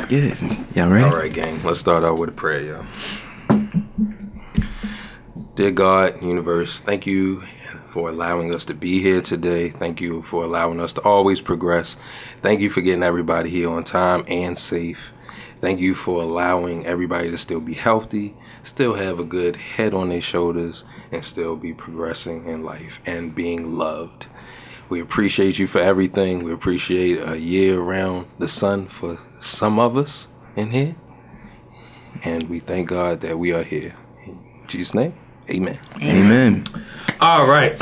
Good. Y'all ready? All right, gang. Let's start out with a prayer, y'all. Dear God, universe, thank you for allowing us to be here today. Thank you for allowing us to always progress. Thank you for getting everybody here on time and safe. Thank you for allowing everybody to still be healthy, still have a good head on their shoulders, and still be progressing in life and being loved. We appreciate you for everything. We appreciate a year around the sun for some of us in here. And we thank God that we are here. In Jesus' name, amen. Amen. All right.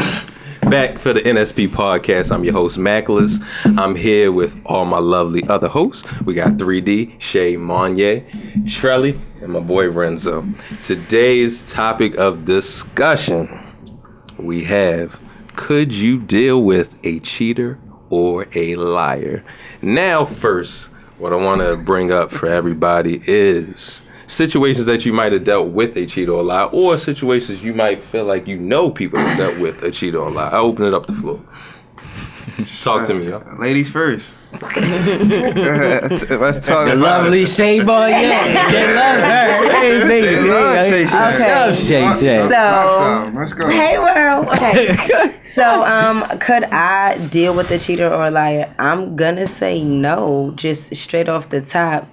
Back for the NSP podcast. I'm your host, Mackolous. I'm here with all my lovely other hosts. We got 3D, Shay Monya, Trelly, and my boy Renzo. Today's topic of discussion, we have, could you deal with a cheater or a liar? Now, first, what I want to bring up for everybody is situations that you might have dealt with a cheater or a liar, or situations you might feel like you know people have dealt with a cheater or a liar. I'll open it up the floor. Talk to me, y'all. Ladies first. Let's talk The about lovely Shay Monya. They love her. Hey, They love Shay. Love Shay. So, let's go. hey world. Okay. So, could I deal with a cheater or a liar? I'm gonna say no, just straight off the top.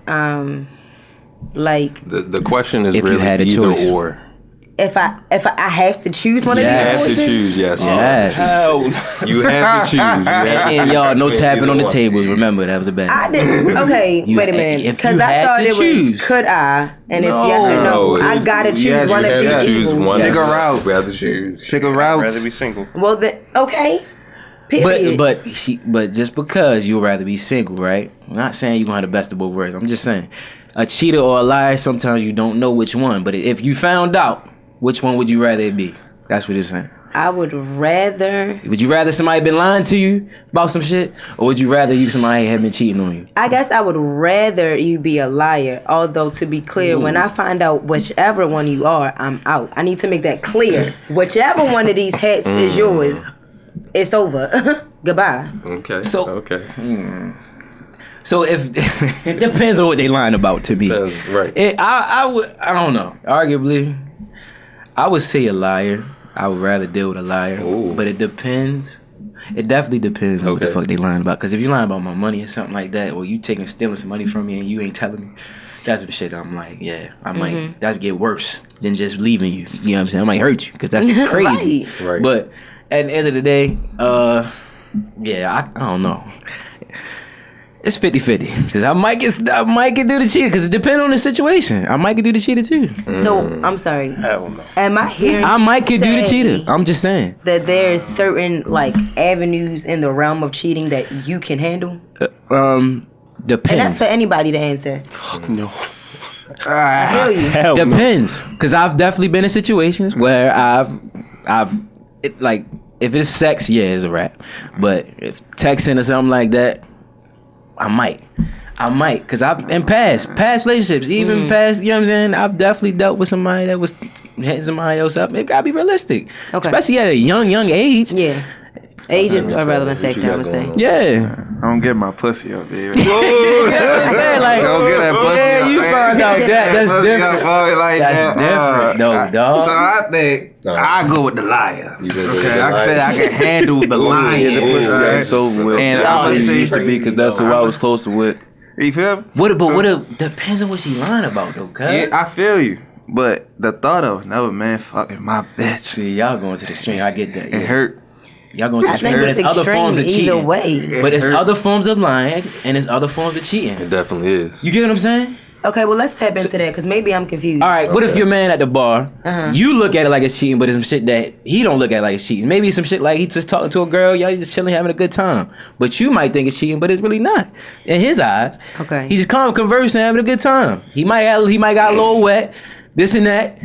Like The question is If you really had a either choice. or. if I have to choose one You of have these to choices, choose, yes. Yes. You have to choose. You have to And y'all, no choose tapping on the either one. table. Remember, that was a bad. I did. Okay, You- wait a minute. if Because you I had thought to it choose. was could I, and it's yes or No, no. I it's- gotta choose yes, one You of have to these choose evils. one. Pick a route. We have to choose. Pick a I'd route. rather be single. Well, then okay. Period. But just because you'd rather be single, right? I'm not saying you're gonna have the best of both worlds. I'm just saying, a cheater or a liar, sometimes you don't know which one. But if you found out, which one would you rather it be? That's what it's saying. I would rather. Would you rather somebody been lying to you about some shit, or would you rather somebody had been cheating on you? I guess I would rather you be a liar. Although, to be clear, when I find out whichever one you are, I'm out. I need to make that clear. Whichever one of these hats is yours, it's over. Goodbye. Okay. So- okay. So if it depends on what they lying about to me. That's right. I don't know. Arguably, I would say a liar. I would rather deal with a liar. Ooh. But it depends. It definitely depends on what the Okay. fuck they lying about. Because if you lying about my money or something like that, or you stealing some money from me and you ain't telling me, that's some shit I'm like, yeah, I might, that'd get worse than just leaving you. You know what I'm saying? I might hurt you because that's crazy. Right. Right. But at the end of the day, yeah, I don't know. It's 50-50 because I might get do the cheater because it depends on the situation. I might get do the cheater too. So I'm sorry. Hell no. Am I hearing? I might get do the say cheater. I'm just saying. that there's certain like avenues in the realm of cheating that you can handle, and that's Depends. for anybody to answer. No. I feel you. Hell no. Depends, because I've definitely been in situations where like if it's sex, yeah, it's a wrap. But if texting or something like that, I might, because I've in past relationships, even past, you know what I'm saying, I've definitely dealt with somebody that was hitting somebody else up. It gotta be realistic, Okay. especially at a young age. Yeah, age is a relevant What you factor. I got would say. going on? Yeah. I don't get my pussy up there. You know what I'm saying? Like, Don't get that pussy yeah, up you there. found out that's different. Like That's different, though, dog. So I think I go with the liar. You gonna go with Okay, the I liar? can say I can handle the lying. Yeah, the pussy right? is over with. And Yeah, I'm gonna it's say, used to be because that's who I was closer with. you feel me? What depends on what she lying about though, cuz. Yeah, I feel you. But the thought of another man fucking my bitch, See, y'all going to the extreme. I get that. it Yeah. hurt. Y'all going to the I extreme. think But it's it's other extreme forms of either cheating. way. But it's hurt. other forms of lying and it's other forms of cheating. It definitely is. You get what I'm saying? Okay, well, let's tap into that because maybe I'm confused. All right, what if your man at the bar, you look at it like it's cheating, but it's some shit that he don't look at it like it's cheating. Maybe some shit like he just talking to a girl, y'all just chilling, having a good time. But you might think it's cheating, but it's really not. In his eyes. Okay. He just conversing, having a good time. He might got a little wet, this and that.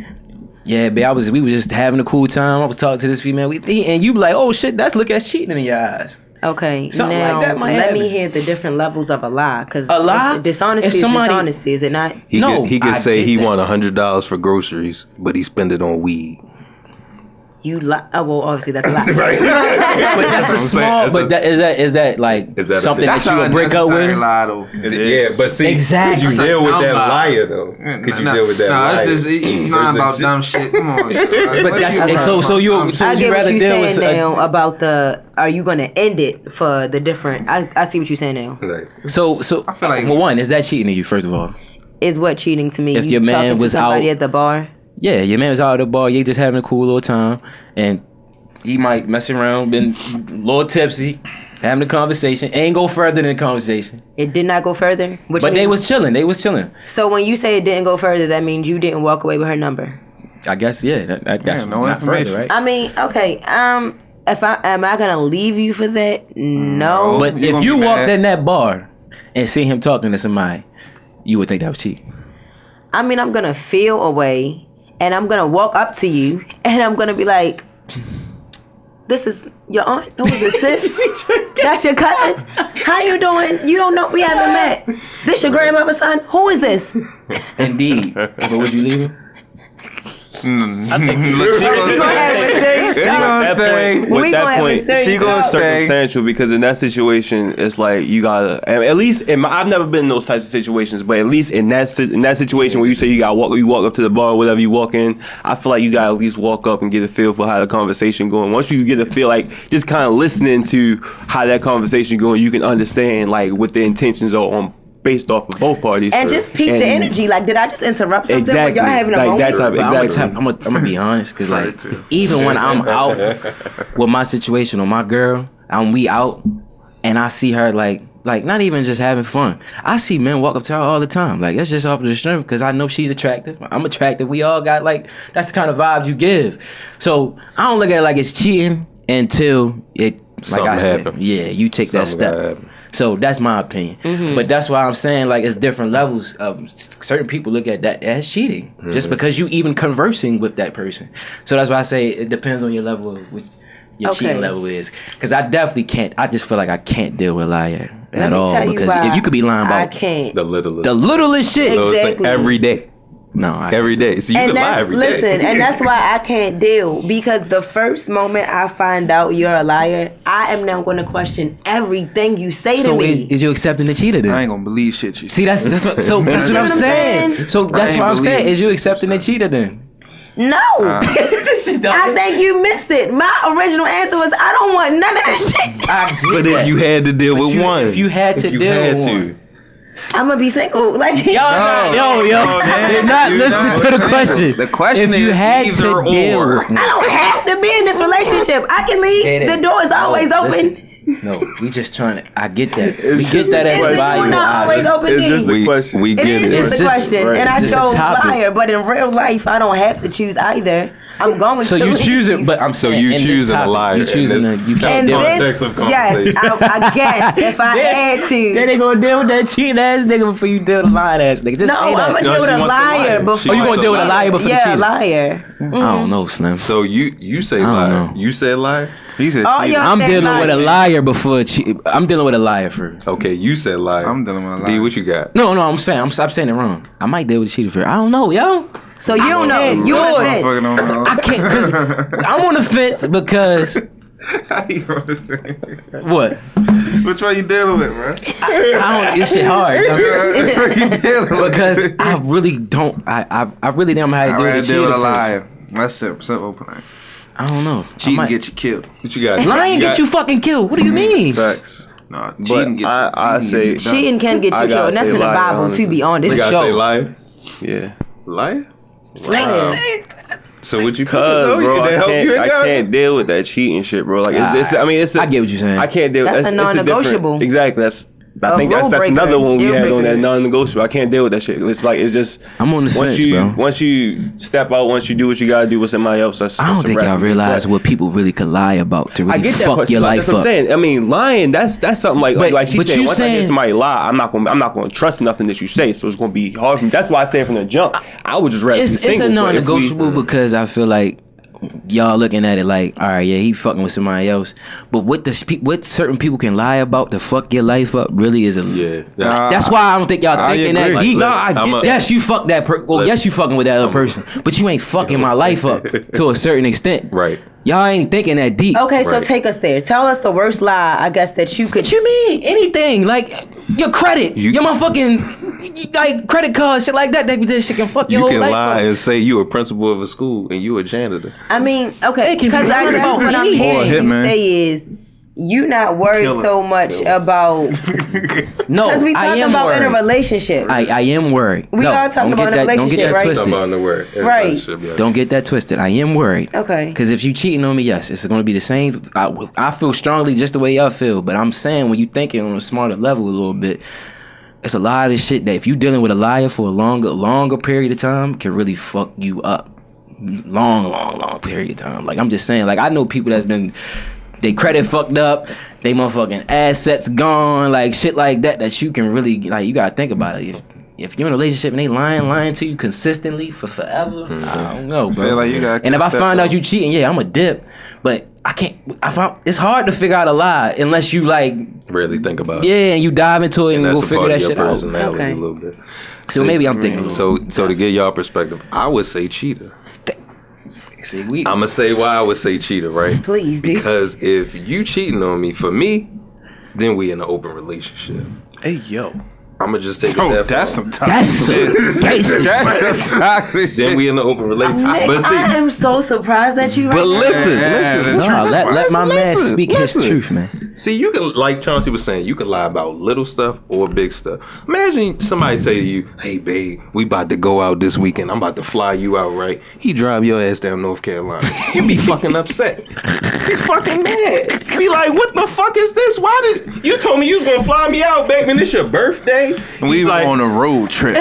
Yeah, babe, we was just having a cool time. I was talking to this female, and you be like, oh shit, that's look at cheating in your eyes. Okay, Something now like that might let happen. me hear the different levels of a lie. Because A lie? dishonesty If is somebody- dishonesty, is it not? He No, could I say get he that. won $100 for groceries, but he spent it on weed. You lie. Oh, well, obviously that's a lie. Right. But that's a small. But that is that like Is that something a- that you would break up with? lie, though. Yeah, but see, Exactly. could you That's deal a with dumb that lie. liar though? Could you deal with that Nah, liar? it's just you lying about dumb shit. Come on. But that's so you I would get you what rather you're deal saying with now about the. Are you gonna end it for the different? I see what you're saying now. Like, so I feel like- well, one, is that cheating to you? First of all, Is what cheating to me? If you your man talking to was somebody out- at the bar. yeah, your man was out at the bar, you just having a cool little time, and he might mess around, been a little tipsy, having a conversation, ain't go further than the conversation. It did not go further. Which But they means- was chilling. They was chilling. So when you say it didn't go further, that means you didn't walk away with her number. I guess yeah. That's no not further, information. right? I mean, okay. If am I gonna leave you for that? No. But You if gonna you be walked mad. in that bar and see him talking to somebody, you would think that was cheating. I mean, I'm gonna feel a way, and I'm gonna walk up to you, and I'm gonna be like, "This is your aunt. Who is this? Sis? That's your cousin. How you doing? You don't know. We haven't met. This your grandmother's son. Who is this? Indeed. But would you leave him? I think think We gonna have a serious She talk. gonna At that stay. point, with We that gonna have a point, serious she gonna talk. stay. circumstantial because in that situation, it's like you gotta. At least I've never been in those types of situations, but at least in that situation where you say you walk up to the bar, or whatever you walk in, I feel like you gotta at least walk up and get a feel for how the conversation going. Once you get a feel, like just kind of listening to how that conversation going, you can understand like what the intentions are on. Based off of both parties, And just peep the energy. Like, did I just interrupt something? Exactly. When y'all having a Like moment? that type. But Exactly. I'm gonna be honest, cause like too. even when I'm out with my situation or my girl, we out, and I see her like not even just having fun. I see men walk up to her all the time. Like that's just off of the strength, cause I know she's attractive. I'm attractive. We all got like that's the kind of vibe you give. So I don't look at it like it's cheating until it like Something I said. happen. Yeah, you take that Something gotta step. happen. So that's my opinion. But that's why I'm saying like it's different levels of certain people look at that as cheating just because you even conversing with that person. So that's why I say it depends on your level of which your Okay. cheating level is. Because I definitely can't. I just feel like I can't deal with a liar Let at me all. tell you Because why if you could be lying I about can't. the littlest. the littlest shit, So it's like Exactly. every day. no, Every day. So you And can lie that's every day. listen, and that's why I can't deal because the first moment I find out you're a liar, I am now going to question everything you say to So me. is you accepting the cheater then? I ain't gonna believe shit you See, that's what. So that's see what I'm what I'm saying. saying? So that's ain't what I'm saying. believe Is you accepting the cheater then? No, I think you missed it. My original answer was I don't want none of this shit. I get But that. if you had to deal with one, if you had to if you deal had with to, one. I'm gonna be single. Like Yo, you're not listening to the question. The question if you is had either to deal or. with I don't have to be in this relationship. I can leave. Get it. The door is always No, open. listen. No, we just trying to. I get that. We It's get just that a as question. Is the door valuable not always object. open? It's just a we question. we It get is it. just a It's just- question, right, and I it's just a chose topic. liar. But in real life, I don't have to choose either. I'm going So to you leave. choosing, but I'm So saying you in this choosing a topic, liar You in choosing this you can't And deal with context this, of yes, conversation. I guess if I had to. Then they gonna deal with that cheating ass nigga before you deal with a lying ass nigga. Just No, say I'm that. gonna No, deal with she a wants the liar liar. before. She Oh, you wants gonna deal with a liar before the Yeah, cheater? liar. I don't know, Slim. So you say I don't liar. know. You say liar. He said Oh, cheater. y'all I'm said dealing with a liar. liar before a cheat. I'm dealing with a liar first. Okay, you said liar. I'm dealing with a D, liar. what you got? No, I'm saying I'm saying it wrong. I might deal with a cheater first. I don't know, yo. So you don't know. can't You do on the it. fence. Fucking don't know. I can't because I'm on the fence because How you understand? what? Which one you dealing with, bro? I don't. This shit hard. Which one you dealing with? Because I really don't. I really don't know how to I'd deal rather with a deal cheater with a first. liar. That's simple plan. I don't know. Cheating get you killed. What you got? lying get you fucking killed. What do you mean? Facts. No, But cheating get you. I cheating say- get you done. Cheating can get I you gotta killed, and that's say in the liar, Bible, honestly. to be honest. You gotta Show. say liar. Yeah. Liar. Wow. So what you? Cause No, bro, you I help you can't, I got can't deal with that cheating shit, bro. Like it's I mean, it's. I get what you're saying. I can't deal. That's a different- non-negotiable. Exactly. That's I think that's another one we had on that non-negotiable. I can't deal with that shit. It's like, it's just, I'm on the fence, bro. Once you step out, once you do what you gotta do with somebody else, I don't think y'all realize what people really could lie about to really fuck your life that's what I'm up. saying. I mean, lying, that's something like she said, once I hear somebody lie, I'm not gonna trust nothing that you say, so it's gonna be hard for me. That's why I say from the jump, I would just rather be single. It's a non-negotiable because I feel like y'all looking at it like, all right, yeah, he fucking with somebody else. But what certain people can lie about to fuck your life up really is that's why I don't think y'all thinking that deep. Yes, you fuck that yes, you fucking with that other person, but you ain't fucking my life up to a certain extent. Right. Y'all ain't thinking that deep. Okay, so take us there. Tell us the worst lie, I guess, that you could. What you mean? Anything. Like, your credit. Your motherfucking, like, credit card, shit like that. That shit can fuck your whole life up. You can lie and say you a principal of a school and you a janitor. I mean, okay, because I guess what I'm hearing you say is, you not worried so much about. No, because we talking about in a relationship. I am worried. We are talking about in a relationship, right? Twisted. Right. Don't get that twisted. I am worried. Okay. Because if you cheating on me, yes, it's going to be the same. I feel strongly just the way y'all feel. But I'm saying when you thinking on a smarter level a little bit, it's a lot of shit that if you dealing with a liar for a longer period of time can really fuck you up. Long period of time. Like, I'm just saying, like, I know people that's been. They credit fucked up, they motherfucking assets gone, like shit like that you can really, like, you gotta think about it. If you're in a relationship and they lying to you consistently for forever, I don't know, bro. Like you gotta and if I find out you cheating, yeah, I'm a dip. But it's hard to figure out a lie unless you, like, really think about it. Yeah, and you dive into it and that's go figure that shit out. Okay. A little bit. So maybe I'm thinking a little So to get y'all perspective, I would say cheater. See, I'm gonna say why I would say cheater, right? Please, dude. Because if you cheating on me, for me, then we in an open relationship. Hey, yo. I'm gonna just take it that that's far. some toxic shit. That's some toxic shit. Then we in an open relationship. But see, I am so surprised that you. But listen. No, let my man speak his truth, man. See, you can, like Chauncey was saying, you can lie about little stuff or big stuff. Imagine somebody say to you, "Hey, babe, we about to go out this weekend. I'm about to fly you out, right?" He drive your ass down North Carolina. You be fucking upset. Be fucking mad. Be like, "What the fuck is this? Why did you told me you was gonna fly me out, babe? And it's your birthday." We like, on a road trip.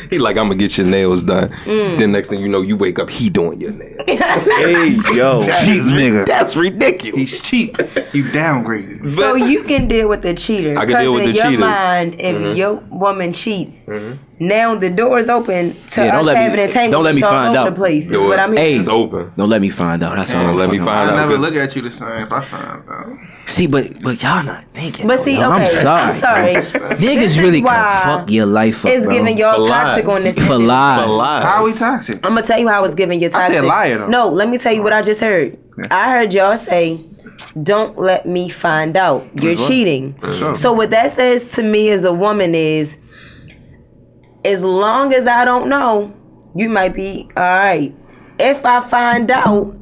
He like, "I'm gonna get your nails done." Then next thing you know, you wake up, he doing your nails. Hey, yo, Cheap nigga. That's ridiculous. He's cheap. You downgraded. So you can deal with the cheater. I can deal with the cheater. In your mind, if your woman cheats, now the door is open to us having entanglements don't let me find all over out. the place. Is what I mean. It's open. Don't let me find out. That's all. Don't let me find out. I never look at you the same if I find out. See, but y'all not thinking. But see, yo, okay, I'm sorry. Niggas really can fuck your life up, it's bro. giving y'all toxic on this. For lies. How are we toxic? I'm gonna tell you how it's giving you toxic. I said liar though. No, let me tell you what I just heard. I heard y'all say, "Don't let me find out you're cheating." Sure. So what that says to me as a woman is, as long as I don't know, you might be all right. If I find out,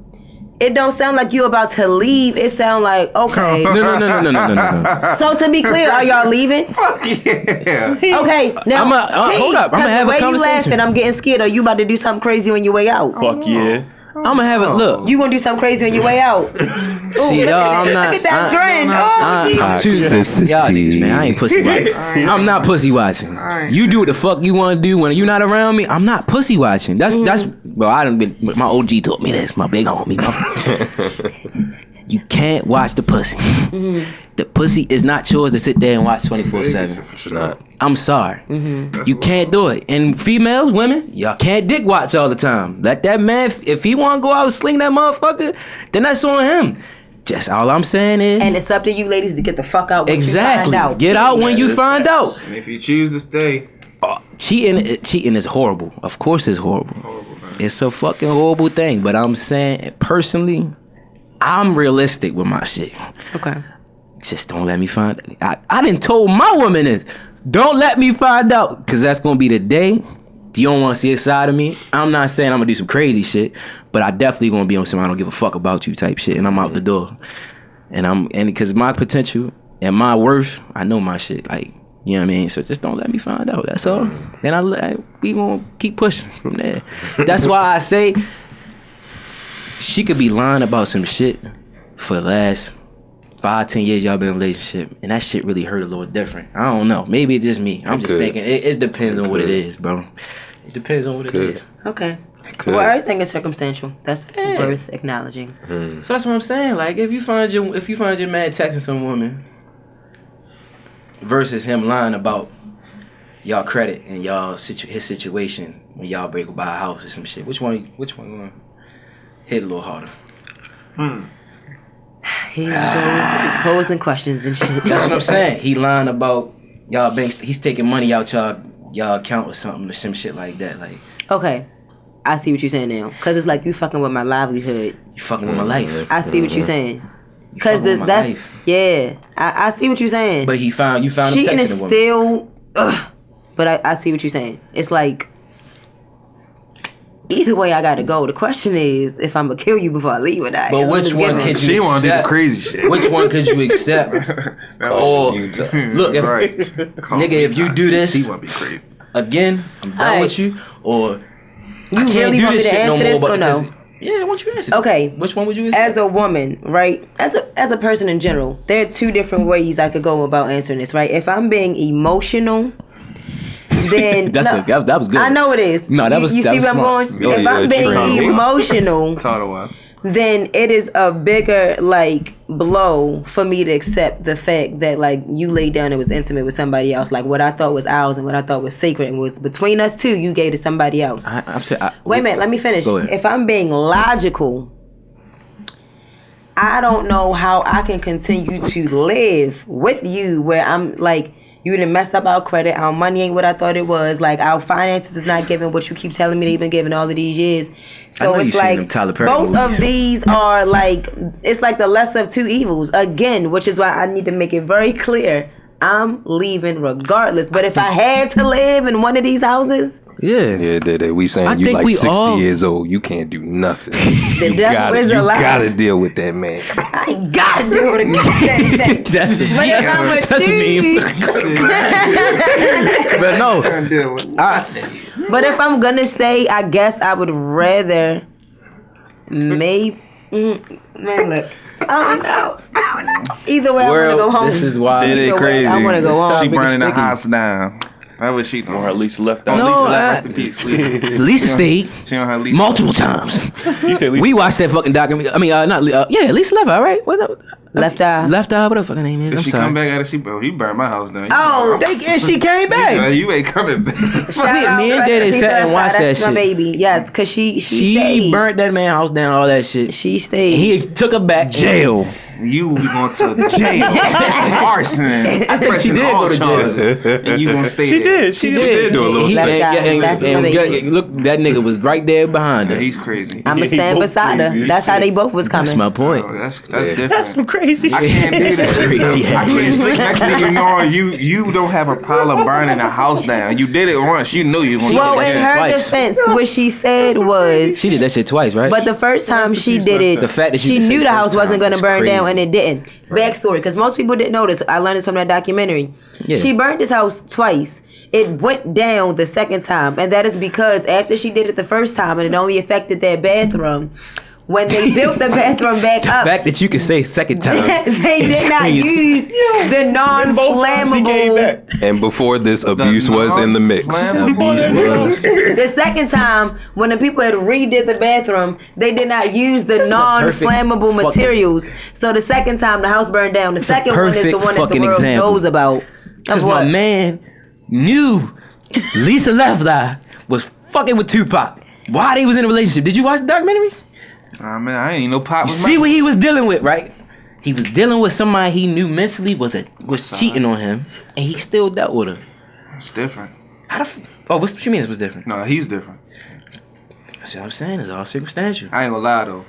it don't sound like you about to leave. It sound like, okay. No. So to be clear, are y'all leaving? Fuck yeah. Okay, now hold up. I'm gonna have a conversation. The way you laughing, I'm getting scared. Are you about to do something crazy on your way out? Fuck yeah. I'm gonna have it. Look, You gonna do something crazy on your way out? see, I'm not. Look at that grin. I'm too. Y'all niggas, man. I ain't pussy watching. I'm not pussy watching. You do what the fuck you want to do when you not around me. I'm not pussy watching. That's. Well, I done been. My OG taught me this. My big homie. You can't watch the pussy. The pussy is not yours to sit there and watch 24/7. It's not. I'm sorry. You can't do it. And females, women, y'all can't dick watch all the time. Let that man, if he want to go out and sling that motherfucker, then that's on him. Just all I'm saying is. And it's up to you ladies to get the fuck out when exactly. you find out. Get out when you find out. And if you choose to stay. Cheating is horrible. Of course it's horrible. It's a fucking horrible thing. But I'm saying, personally, I'm realistic with my shit. Okay. Just don't let me find out. I done told my woman this. Don't let me find out. Because that's going to be the day you don't want to see a side of me. I'm not saying I'm going to do some crazy shit. But I definitely going to be on some I don't give a fuck about you type shit. And I'm out the door. And because my potential and my worth, I know my shit. Like, you know what I mean? So just don't let me find out. That's all. Then we going to keep pushing from there. That's why I say she could be lying about some shit for the last 5-10 years y'all been in a relationship, and that shit really hurt a little different. I don't know. Maybe it's just me. I'm just thinking it depends on what it is, bro. It depends on what it is. Okay. Well, everything is circumstantial. That's worth acknowledging. So that's what I'm saying. Like, if you find your man texting some woman versus him lying about y'all credit and his situation when y'all break up, buy a house or some shit, which one gonna hit a little harder? Here you go, posing questions and shit. That's what I'm saying. He lying about y'all banks. He's taking money out y'all account or something or some shit like that. Like, okay, I see what you're saying now. Cause it's like you fucking with my livelihood. you fucking with my life. I see what you're saying. You Cause fucking with my that's life. I see what you're saying. But you found him cheating texting is a woman. still. But I see what you're saying. It's like either way I gotta go. The question is if I'm gonna kill you before I leave or not. But which one could you She want to do the accept? crazy shit. Which one could you accept? Or look, if Right. nigga, if you do this She want to be crazy. again, I'm done Alright. with you. Or You I can't really do want me this to shit no answer more. this But or no? because- yeah, I want you to answer. Okay. Which one would you accept? As a woman, right? As a person in general, there are two different ways I could go about answering this, right? If I'm being emotional, then that was good. I know it is. No, that You was see that was where I'm smart. going? Oh, If yeah, I'm being true. emotional, Total one. then it is a bigger like blow for me to accept the fact that like you laid down and was intimate with somebody else. Like what I thought was ours and what I thought was sacred and was between us two, you gave to somebody else. Wait a minute, let me finish. Go ahead. If I'm being logical, I don't know how I can continue to live with you where I'm like, you done messed up our credit, our money ain't what I thought it was, like our finances is not giving what you keep telling me they've been giving all of these years. So know it's you seen like them Tyler Perry both of movies. these are like, it's like the lesser of two evils again, which is why I need to make it very clear. I'm leaving regardless. But if I had to live in one of these houses, Yeah, we saying I you think like we 60 all- years old. You can't do nothing. the devil is you alive. gotta deal with that man. I ain't gotta do it again. That's But if I'm a dude, But no, but if I'm gonna say, I guess I would rather maybe. Man, look, I don't know. Either way, I want to go home. this is why. It Either ain't way, crazy. I want to go home. She burning the sticky. house down. That's what she doing. Or at least left out. No, Lisa I- left. Rest in peace. Lisa. Lisa stayed She on her Lisa. multiple times. You said Lisa. We watched that fucking documentary. I mean, not Lisa Left Eye, right? What Left eye. Left Eye. What the fucking name is? If I'm she sorry. come back at it, he burned my house down. Oh, And she came back. You ain't coming back. shout out me and Left Daddy Eye. sat and watched That's that my shit. baby. Yes, cause she She stayed. burnt that man house down, all that shit. She stayed. He took her back. Jail. You will be going to jail. Arson. I think she did go to jail. And you gonna stay She there. did. She did do a little He- Left and- Eye. and- That's and- my baby. and look, that nigga was right there behind Yeah, her. he's crazy. I'ma He stand both beside crazy her. as That's how shit. they both was coming. That's my point. Oh, that's different. That's some crazy I shit. can't do that. Crazy I ass. can't sleep next thing you know, you don't have a problem burning a house down. You did it once. You knew you were Well, gonna did in that shit her twice. defense, what she said was, She did that shit twice, right? but the first time she did it, The fact that you she can say knew the first house wasn't time going to is burn down, crazy. and it didn't. Backstory, because most people didn't know this. I learned this from that documentary. Yeah. She burned this house twice. It went down the second time, and that is because after she did it the first time, and it only affected their bathroom, when they built the bathroom back the up, fact that you can say second time. they is did not crazy. use the non-flammable. And before this, abuse was in the mix. The second time, when the people had redid the bathroom, they did not use the is a perfect non-flammable fucking- materials. So the second time the house burned down. The second one is the perfect one that the fucking world example. knows about. Because Of my what? man knew Lisa Left Eye was fucking with Tupac while they was in a relationship. Did you watch the documentary? Man, I ain't no pop. You see what he was dealing with, right? He was dealing with somebody he knew mentally was cheating on him, and he still dealt with her. It's different. What you mean it was different? No, he's different. That's what I'm saying. It's all circumstantial. I ain't gonna lie though.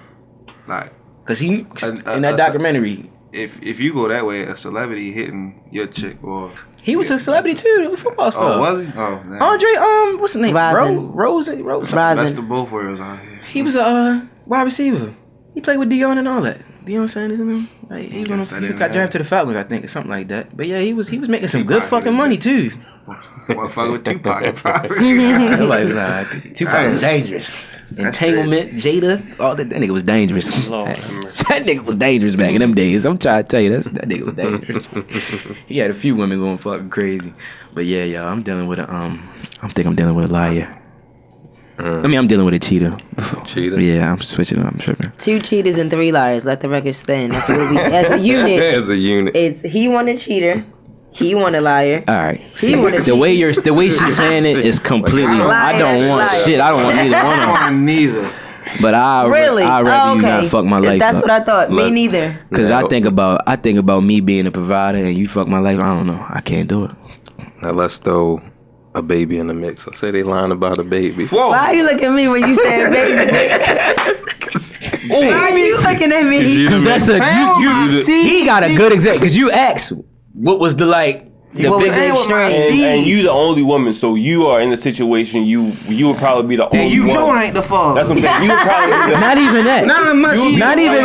Like, Cause in a- that documentary, if you go that way, a celebrity hitting your chick or he was a celebrity too. He was a football star. oh, was he? Oh, man. Andre, what's his name? Rising. Rose. Best of both worlds out here. He was a wide receiver. He played with Dion and all that. Dion Sanders and them. Like he Guess that he didn't got drafted happen. to the Falcons, I think, or something like that. But yeah, he was making some He good probably fucking did. money too. Motherfucker with Tupac, probably. Nobody was like, Tupac was dangerous. entanglement, Jada, all that nigga was dangerous. Lord That have mercy. nigga was dangerous back in them days. I'm trying to tell you, that nigga was dangerous. He had a few women going fucking crazy. But yeah, y'all, I'm dealing with a I'm dealing with a liar. I'm dealing with a cheater. Cheater? Yeah, I'm switching up. I'm tripping. 2 cheaters and 3 liars. Let the record stand. That's what we, as a unit. As a unit. It's he want a cheater, he want a liar. All right. He wanna The way she's saying it is completely. I don't want Liar. shit. I don't want neither one of them. Neither. But I'd Really? rather you not fuck my life That's up. what I thought. Me Look. neither. Cause No. I think about me being a provider and you fuck my life. I don't know. I can't do it. Now let's throw a baby in the mix. I say they lying about a baby. Whoa. Why are you looking at me when you said baby? Why are you looking at me? Cause that's he got a good example. Cause you asked what was the What was the extreme? And you the only woman, so you are in the situation. You would probably be the only And you one. know I ain't the father. That's what I'm saying. You would probably be the, Not even that. Not even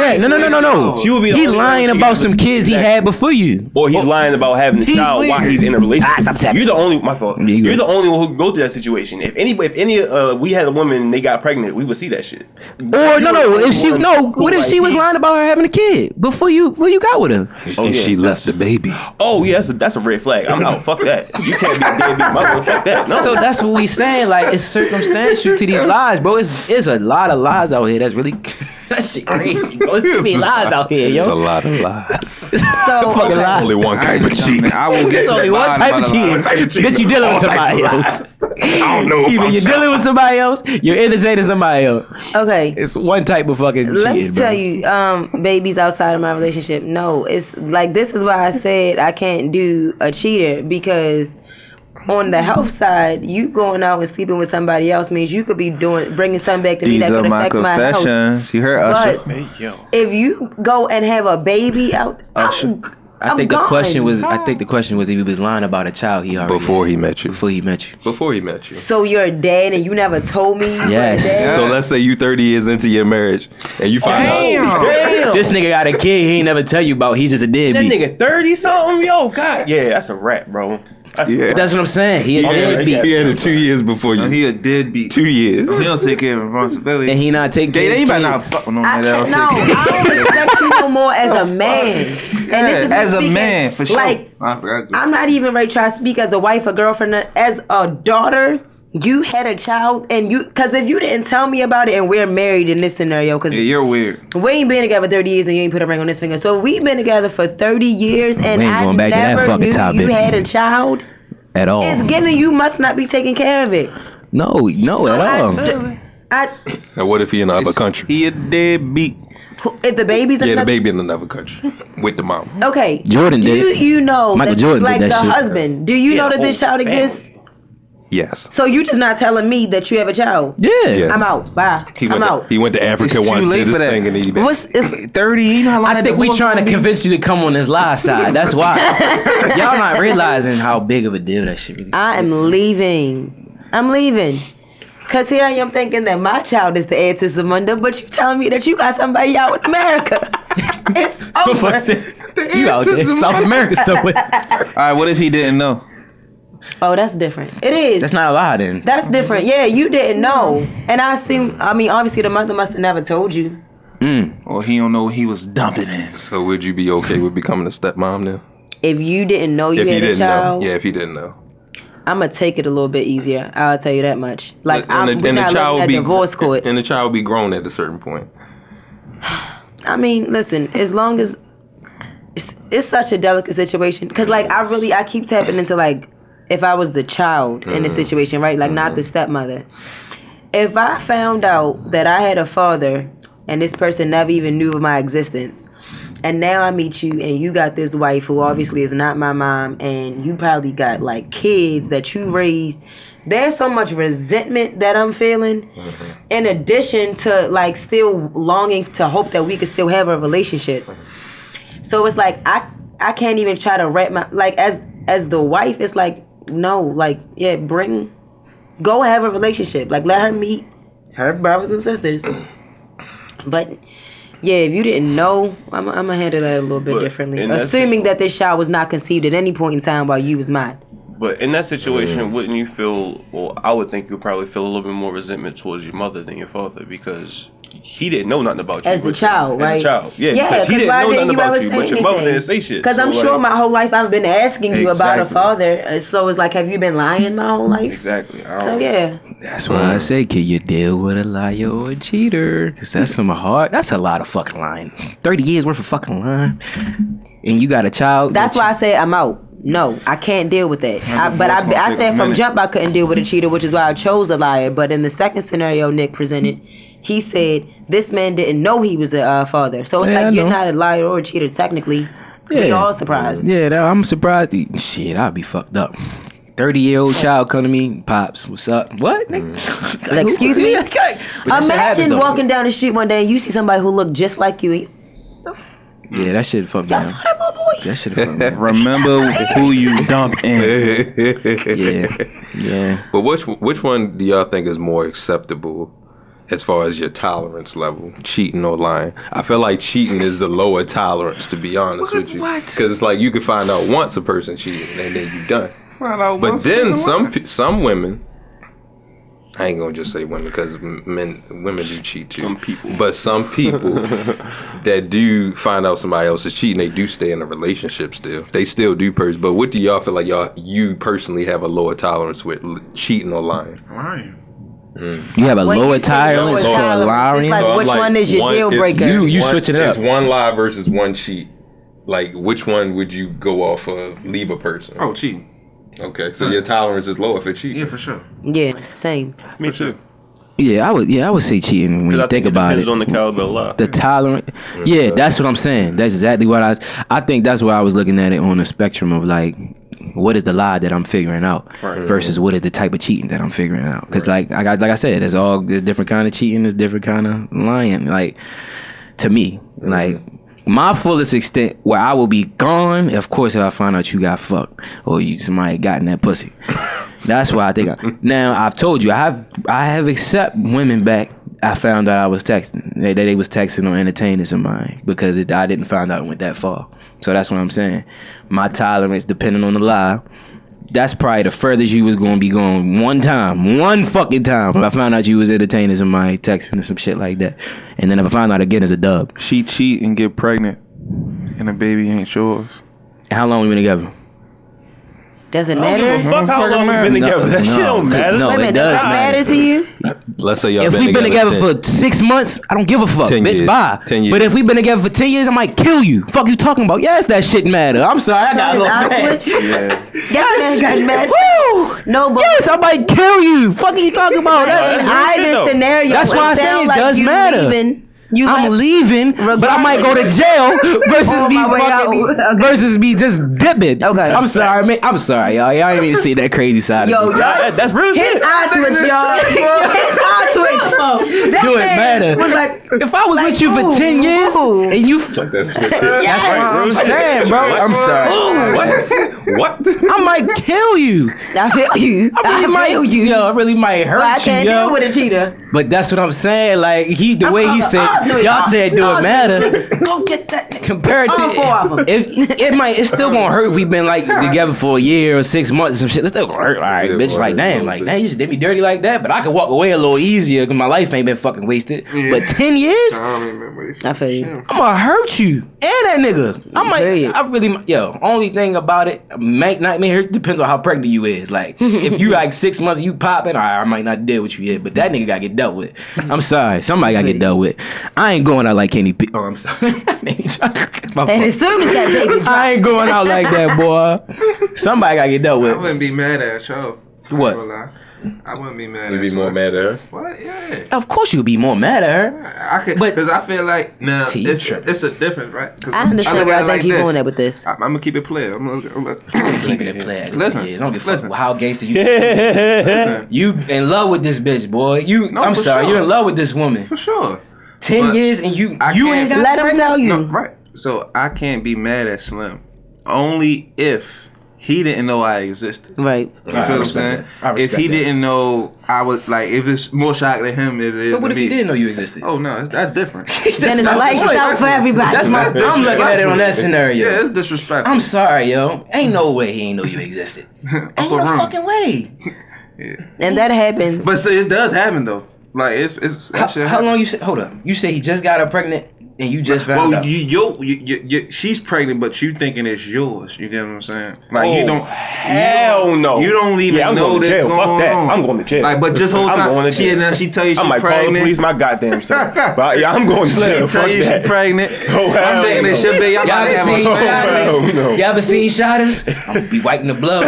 that. No. She would be the He only lying one. about some kids he had before you. Or he's lying about having the child while he's in a relationship. Stop tapping. You're the only my fault. Yeah, you You're good. the only one who could go through that situation. If any we had a woman and they got pregnant, we would see that shit. Or what if she was lying about her having a kid before you got with her? And she left the baby. Oh yeah, that's a red flag. I'm out. Fuck that. You can't be a deadbeat mother. Fuck that. No. So that's what we saying. Like, it's circumstantial to these lies, bro. It's a lot of lies out here. That's really that shit crazy, bro. It's too many lies out here, It's a yo. lot of lies. So Fucking lies. Only one type of cheating. I will get There's to only the one bottom type of of the lie. cheating. That you dealing with somebody else. I don't know. Either you're dealing with somebody else, you're entertaining somebody else. okay. It's one type of fucking Let cheating, me bro. tell you, babies outside of my relationship. No, it's like this is why I said I can't do a cheater because on the health side, you going out and sleeping with somebody else means you could be bringing something back to me These that are could my affect my health. confessions. You heard Usher? But if you go and have a baby out, Usher. I think the gone. question was if he was lying about a child he already Before had. he met you. Before he met you. Before he met you. So you're dead and you never told me. You were Yes. dead? So let's say you 30 years into your marriage and you find out. Damn. This nigga got a kid he ain't never tell you about. He's just a That deadbeat. nigga 30 something, yo, God, yeah, that's a rap, bro. That's Yeah. That's what I'm saying. He a deadbeat. He had it 2 years before No, you. he a deadbeat. 2 years. He don't take care of responsibility. And he not taking care They of ain't his better kids. not fuck with no I man can't, no, else. I don't respect you no more as a man. And this is As a speaking, man, for sure. Like, I forgot. I'm not even ready to try to speak as a wife, a girlfriend, as a daughter. You had a child, and because if you didn't tell me about it, and we're married in this scenario, because Yeah, you're weird. we ain't been together 30 years and you ain't put a ring on this finger. So we've been together for 30 years, and We ain't I going back to that never fucking knew topic. you had a child. At all. It's given you must not be taking care of it. No, at all. Now what if he in another country? He a deadbeat. If the baby's Yeah, the another- baby in another country with the mom. Okay. Jordan do did it. you know Michael that, Jordan did like that the shit. husband? Do you know that this child exists? Yes. So you just not telling me that you have a child? Yeah. Yes. I'm out. Bye. He I'm went out. he went to Africa It's too once, late did his for that. thing, and he back. What's it's 30? You know how long I that think we divorce trying to gonna be? convince you to come on this lie side. That's why. Y'all not realizing how big of a deal that shit really is. I am leaving. I'm leaving. Cause here I am thinking that my child is the heir to Zamunda, but you telling me that you got somebody out in America. It's over. You out there in South America somewhere. All right, what if he didn't know? Oh, that's different. It is. That's not a lie then. That's different. Yeah, you didn't know. And I assume, obviously the mother must have never told you. Or he don't know what he was dumping in. So would you be okay with becoming a stepmom now? If you didn't know you If he had a didn't child, know. Yeah, if he didn't know. I'm going to take it a little bit easier. I'll tell you that much. Like, we're not looking at be divorce court. And the child be grown at a certain point. I mean, listen, as long as it's such a delicate situation, because like I keep tapping into like if I was the child in the situation, right? Like not the stepmother. If I found out that I had a father and this person never even knew of my existence, and now I meet you and you got this wife who obviously is not my mom, and you probably got like kids that you raised, there's so much resentment that I'm feeling, in addition to like still longing to hope that we could still have a relationship. So it's like I can't even try to wrap my, like as the wife, it's like, no, like, yeah, go have a relationship. Like let her meet her brothers and sisters. But yeah, if you didn't know, I'm gonna handle that a little bit differently. in that Assuming that this child was not conceived at any point in time while you was mine. But in that situation, wouldn't you feel? Well, I would think you'd probably feel a little bit more resentment towards your mother than your father because he didn't know nothing about you. As the child, right? As a child, yeah. Yeah, Because he didn't know nothing about you, say but your mother didn't say shit. Because I'm sure my whole life I've been asking you about a Exactly. father. So it's like, have you been lying my whole life? Exactly. So yeah. That's why I say, can you deal with a liar or a cheater? Because that's that's a lot of fucking lying. 30 years worth of fucking lying. And you got a child. That's why I said I'm out. No, I can't deal with that. I said from jump I couldn't deal with a cheater, which is why I chose a liar. But in the second scenario Nick presented, he said this man didn't know he was a father. So it's like you're not a liar or a cheater technically. Yeah. We all surprised. Yeah, I'm surprised. Shit, I'd be fucked up. 30-year-old child come to me, pops, what's up? What? Like, excuse me? Imagine walking down the street one day and you see somebody who looked just like you. Yeah, that shit fucked me up. That shit fucked me up. Remember who you dump in. Yeah. But which one do y'all think is more acceptable as far as your tolerance level, cheating or lying? I feel like cheating is the lower tolerance, to be honest with you. Because it's like you can find out once a person cheated and then you done. But then some women, I ain't gonna just say women because women do cheat too. Some people. But some people that do find out somebody else is cheating, they do stay in a relationship still. They still do purge. But what do y'all feel like you personally have a lower tolerance with, cheating or lying? Lying. You have a lower tolerance for lying? It's like, which one is your deal breaker? You switching it up. It's one lie versus one cheat. Like, which one would you go off of, leave a person? Oh, cheating. Okay, so your tolerance is lower for cheating. Yeah, for sure. Yeah, same. Me too. Yeah, I would say cheating when you think about it. Depends on the caliber of lie. The tolerance. Yeah, that's what I'm saying. That's exactly what I think that's why I was looking at it on the spectrum of like, what is the lie that I'm figuring out versus what is the type of cheating that I'm figuring out? Because like I said, there's different kind of cheating, there's different kind of lying. Like, to me, like, my fullest extent where I will be gone, of course, if I find out you got fucked or somebody got in that pussy. That's why I think. Now I've told you I have accept women back. I found out I was texting. They was texting or entertaining somebody because I didn't find out it went that far. So that's what I'm saying. My tolerance, depending on the lie, that's probably the furthest you was gonna be going one fucking time. If I found out you was entertaining somebody, texting or some shit like that, and then if I find out again, it's a dub. She cheat and get pregnant, and the baby ain't yours. How long we been together? Does it I don't matter? give a fuck how long we've been together. That shit don't matter. No, Wait a minute, it does does it matter. matter to you? Let's say y'all If we've been together for 6 months, I don't give a fuck. 10 Bitch, years. bye. 10 years. But if we've been together for 10 years, I might kill you. Fuck you talking about? Yes, that shit matter. I'm sorry, I got a little mad. Yes, got mad. Woo! No, but Yes, I might kill you. Fuck are you talking about? in either scenario, That's why I say sound it like does you matter. I'm leaving, but I might go to jail versus On me my way out. Okay. versus me just dipping. Okay. I'm sorry, man. I'm sorry, y'all. Y'all ain't even see that crazy side Yo, of me. y'all, That's real his shit. eye twitch, y'all. His eye twitch. That Do it man matter. Was like, If I was with you for 10 years and you, that's what I'm saying, bro. I'm sorry. What? I might kill you. I feel you. I really might. Yo, I really might hurt So I you, can't yo. deal with a cheater. But that's what I'm saying. Like the way he said, y'all said do it matter. Go get that nigga. Compared to All four of them. if it's still gonna hurt. We've been like together for a year or 6 months or some shit. It's still gonna hurt. All right, Yeah, bitch. boy, Like damn, you just did me dirty like that. But I could walk away a little easier because my life ain't been fucking wasted. Yeah. But 10 years, I don't even remember. I feel you. I'm gonna hurt you and that nigga. I really, only thing about it, might not may hurt depends on how pregnant you is. Like, if you like 6 months, you popping, I might not deal with you yet, but that nigga gotta get dealt with. I'm sorry, somebody gotta get dealt with. I ain't going out like Kenny P. Oh, I'm sorry. And as soon as that baby drops, I ain't going out like that, boy. Somebody gotta get dealt I with. wouldn't be mad at y'all. What? I wouldn't be mad You'd at be more mad at her? What? Yeah. Of course you'll be more mad at her. I could, But- because I feel like now See, you tripping. it's a difference, right? 'Cause I understand look where at I it think like you're this. going at with this. I'm gonna keep it player. I'm gonna Keeping it play at it. Listen, I don't give a listen. fuck how gangster you. listen, You in love with this bitch, boy. I'm for sorry, sure. you're in love with this woman. for sure. 10 But years and you I ain't can't- got Let him tell you. No, right. So I can't be mad at Slim, only if he didn't know I existed. Right. You feel what I'm saying? If he didn't know I was like, if it's more shock to him, it is. So what to if me. he didn't know you existed? Oh no, that's different. Then it's lights out for everybody. That's my. I'm looking at it on that scenario. Yeah, it's disrespectful. I'm sorry, yo. Ain't no way he ain't know you existed. Ain't Upper no room. fucking way. And that happens. But so it does happen though. Like it's that shit How happen. long you say? Hold up. You say he just got her pregnant and you just found Well, out. she's pregnant, but you thinking it's yours. You get what I'm saying? Like you Oh, don't. hell no. You don't even I'm know going to that's jail. going Fuck that. on. I'm going to jail. Like, but just whole I'm time going to jail. and then she tell you I she's might call the pregnant. police my goddamn self. But yeah, I'm going to jail. She tell Fuck you that. she's pregnant. Oh, hell I'm thinking no. it should be. Y'all about to have seen a family. Hell no. You ever seen Shotters? I'm gonna be wiping the blood.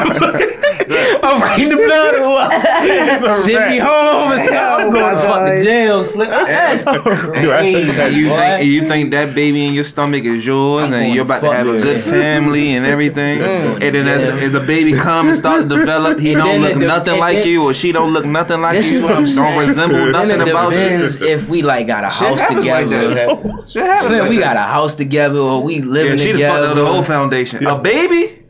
I'm wiping the blood. Send me home. I'm going to fucking jail. That's crazy. You think that baby in your stomach is yours, I'm and going you're about to have a fuck good yeah. family and everything, and then as the baby comes and starts to develop, he And don't then look nothing like you, or she don't look nothing like This you, is what I'm don't saying. resemble Then nothing it about you. depends if we like got a house happens like together. that. Shit happens Slim, like we that. got a house together or we Yeah, living she the fucked together. up the whole foundation. A baby?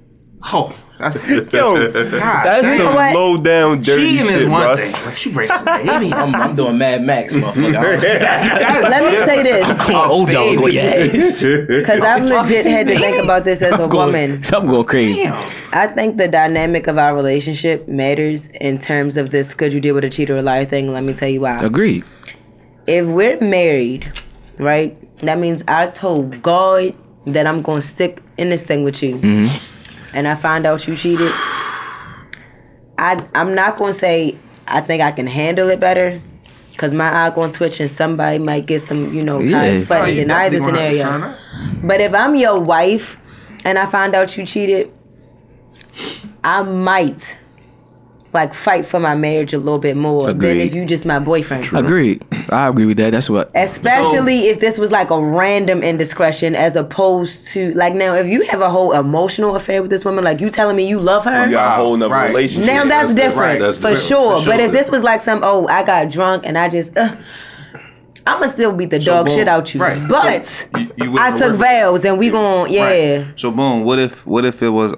Oh, that's Yo, that's You know some what? low down dirty cheating shit, is one bro. thing. Like, she breaks a baby. I'm doing Mad Max, motherfucker. Let me say this, Old dog on your ass. because I've legit had to think about this as a woman. I'm going crazy. I think the dynamic of our relationship matters in terms of this could you deal with a cheater or liar thing. Let me tell you why. Agreed. If we're married, right, that means I told God that I'm going to stick in this thing with you. Mm-hmm. And I find out you cheated. I'm not going to say I think I can handle it better. Because my eye going to twitch and somebody might get some, ties Yeah. flattened in either scenario. But if I'm your wife and I find out you cheated, I might fight for my marriage a little bit more than Agreed. if you just my boyfriend. Agreed. I agree with that. That's what. Especially if this was like a random indiscretion as opposed to now if you have a whole emotional affair with this woman, like you telling me you love her. You got a whole nother Right. relationship. Now that's different, That's for different. sure. For But sure. if this was like I got drunk and I just I'ma still beat the dog boom. shit out you. Right. But So you I wouldn't took work- vows and we gon' Right. So boom, what if it was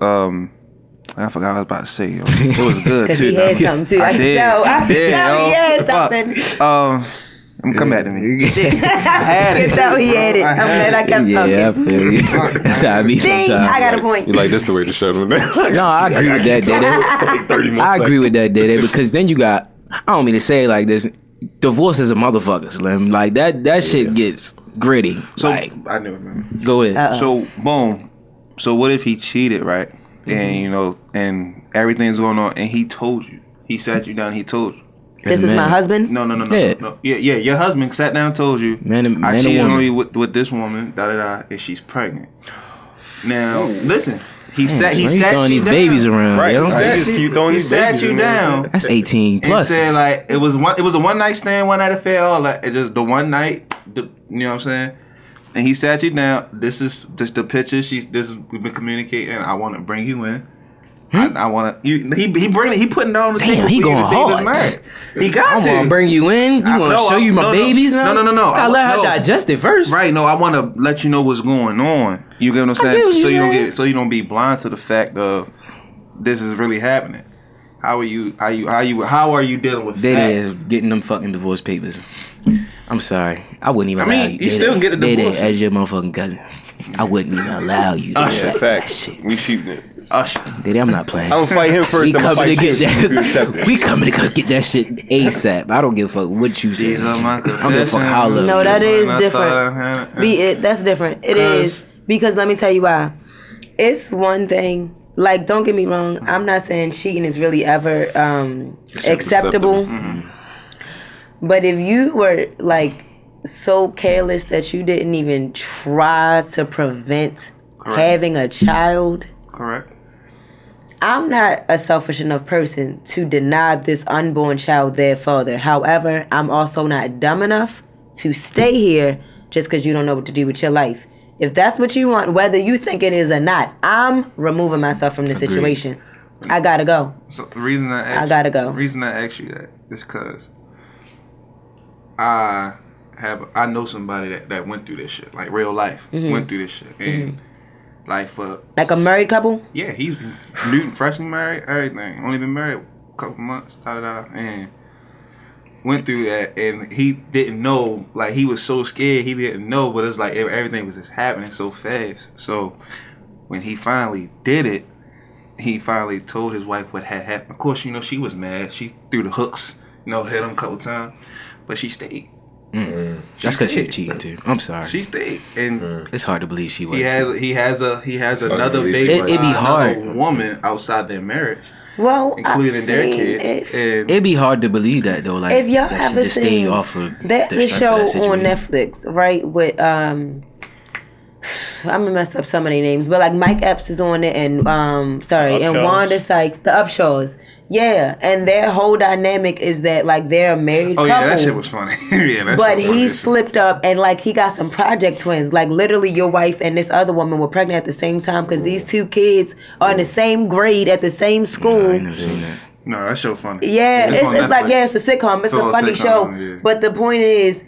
I forgot what I was about to say. Yo. It was good because too. he had though. something too. I can did. tell. I did, can tell yo. he had Fuck. something. Come back to me. I I had can it. tell he had it. I'm glad I kept Yeah, I talking. feel you. That's how I be Ding, sometimes. I got a point. You like this the way to shut him down? No, I agree with that, Dede. 30 more I agree seconds. with that, Dede, because then you got. I don't mean to say it like this. Divorce is a motherfucker, Slim. Like that shit gets gritty. So Like, I never remember. go ahead. So boom. So what if he cheated, right? And and everything's going on, and he told you. He sat you down. He told you. This is my Man. husband. No. Yeah. Yeah. Your husband sat down and told you. Man and I cheated on woman. you with this woman. And she's pregnant. Now listen. He sat. He He's sat throwing you these down. babies around. Right. You know what I'm Right. saying? Just keep throwing He these sat babies you in there. down. That's 18 plus. And said like it was a one night stand, one night affair, all that. It just the one night. You know what I'm saying? And he sat you down. This is just the picture. We've been communicating. I want to bring you in. I want to. He putting it on the Damn, table. he for you to going see if it's hard. married. He got I'm to. gonna bring you in. You gonna No, show you my no. babies now? No. Gotta let her No. digest it first. Right? No, I want to let you know what's going on. You get what I'm get saying? what So you're you don't saying. so you don't be blind to the fact of this is really happening. How are you dealing with They that? is getting them fucking divorce papers. I'm sorry. I wouldn't even I mean, allow you They still can get a They divorce. as your motherfucking cousin. I wouldn't even allow you. to Usher. do that Facts. shit. We shooting it. Usher. Dede, I'm not playing. I'm gonna fight him first. We I'm gonna coming to fight get you if you accept that. it. We coming to get that shit ASAP. I don't give a fuck what you say. These are my I don't give a fuck how I look. No, that is I different. thought I had it. That's different. It 'Cause- is. Because let me tell you why. It's one thing. Like, don't get me wrong. I'm not saying cheating is really ever acceptable. But if you were so careless that you didn't even try to prevent Correct. having a child, Correct. I'm not a selfish enough person to deny this unborn child their father. However, I'm also not dumb enough to stay here just because you don't know what to do with your life. If that's what you want, whether you think it is or not, I'm removing myself from the situation. I gotta go. So the reason I gotta go. The reason I asked you that is because I know somebody that went through this shit, like real life, went through this shit, and Like for Like a married couple? Yeah, he's new, freshly married, everything. Only been married a couple months, and went through that, and he didn't know. Like he was so scared, he didn't know. But it's like everything was just happening so fast. So when he finally did it, he finally told his wife what had happened. Of course, she was mad. She threw the hooks, hit him a couple times, but she stayed. That's because she's cheating too. I'm sorry. She stayed, and it's hard to believe she was. he has another baby. It'd be hard. Another woman outside their marriage. Well, including their kids. It'd be hard to believe that though. Like if y'all that ever she just stayed seen off of that's the a strength show of that situation. on Netflix, right? With I'm gonna mess up some of their names, but like Mike Epps is on it, and and Wanda Sykes, the Upshaws. Yeah, and their whole dynamic is that like they're a married couple. Yeah, that shit was funny. But he slipped up and like he got some project twins. Like literally, your wife and this other woman were pregnant at the same time because these two kids are in the same grade at the same school. I ain't never seen that. No, that show funny. Yeah, it's like it's a sitcom. It's a funny show. Yeah. But the point is,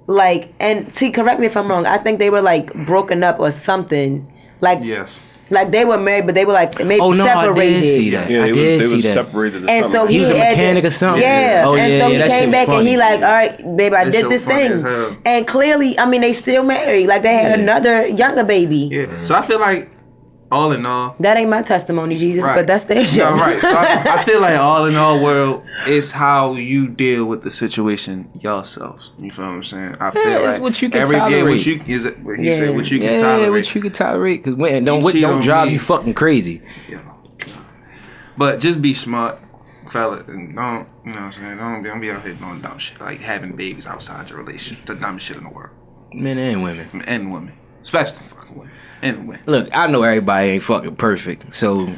like, and see, correct me if I'm wrong. I think they were like broken up or something. Like yes. Like they were married, but they were like maybe separated. I did see that. Yeah, I did see that. Separated. And so he was a mechanic or something. Yeah, and so he came back and he like, all right, babe, I did this thing, and clearly, I mean, they still married. Like they had another younger baby. Yeah. So I feel like, all in all, that ain't my testimony, Jesus, but that's their show. No, right. So I feel like all in all, world, it's how you deal with the situation yourselves. You feel what I'm saying? I feel like what you can tolerate. Said what you can tolerate. What you can tolerate, because don't drive you fucking crazy. Yeah. But just be smart, fella, and don't, you know what I'm saying? Don't be out here doing dumb shit like having babies outside your relationship. The dumbest shit in the world. Men and women, especially fucking women. Anyway. Look, I know everybody ain't fucking perfect, so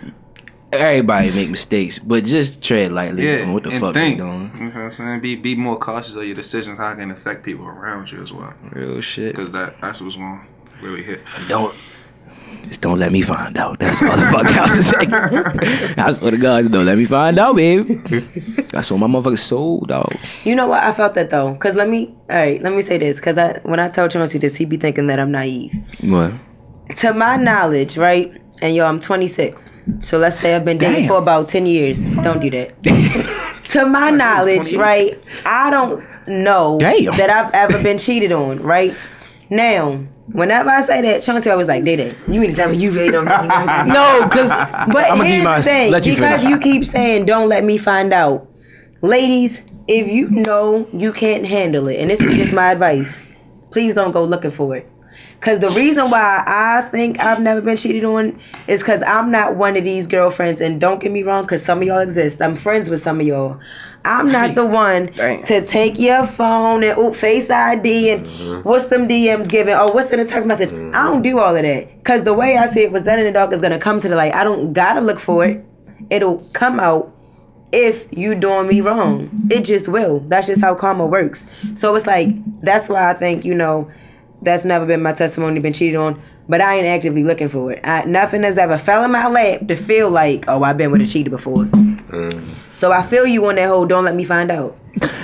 everybody make mistakes, but just tread lightly on what the fuck you doing. You know what I'm saying? Be more cautious of your decisions, how it can affect people around you as well. Real shit. Because that's what's going to really hit. Don't let me find out. That's all the fuck I was saying. I swear to God, don't let me find out, baby. That's what my motherfucking soul, dog. You know what? I felt that though. Because let me say this. Because when I tell Chauncey this, he be thinking that I'm naive. What? To my knowledge, right? And I'm 26. So let's say I've been dating for about 10 years. Don't do that. To my knowledge, right? I don't know that I've ever been cheated on, right? Now, whenever I say that, Chauncey always like, Day. You mean to tell me you really don't know? No, because but here's the thing. Because you keep saying, don't let me find out. Ladies, if you know you can't handle it, and this is just my advice, please don't go looking for it. Because the reason why I think I've never been cheated on is because I'm not one of these girlfriends, and don't get me wrong, because some of y'all exist. I'm friends with some of y'all. I'm not the one to take your phone and Face ID and what's them DMs giving, or what's in the text message. I don't do all of that. Because the way I see it was done in the dark is going to come to the light. I don't got to look for it. It'll come out if you doing me wrong. It just will. That's just how karma works. So it's like, that's why I think, that's never been my testimony, been cheated on, but I ain't actively looking for it. Nothing has ever fell in my lap to feel like, oh, I've been with a cheater before. So I feel you on that whole don't let me find out.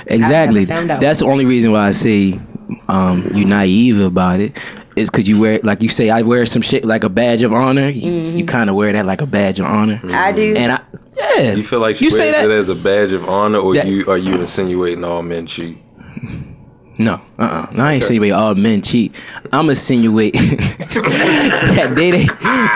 Exactly. That's the only reason why I say you naive about it is because you wear, like you say, I wear some shit like a badge of honor. You kind of wear that like a badge of honor. I do. And you feel like you say that as a badge of honor, or are you insinuating all men cheat? No, I ain't insinuating all men cheat. I'm insinuating that they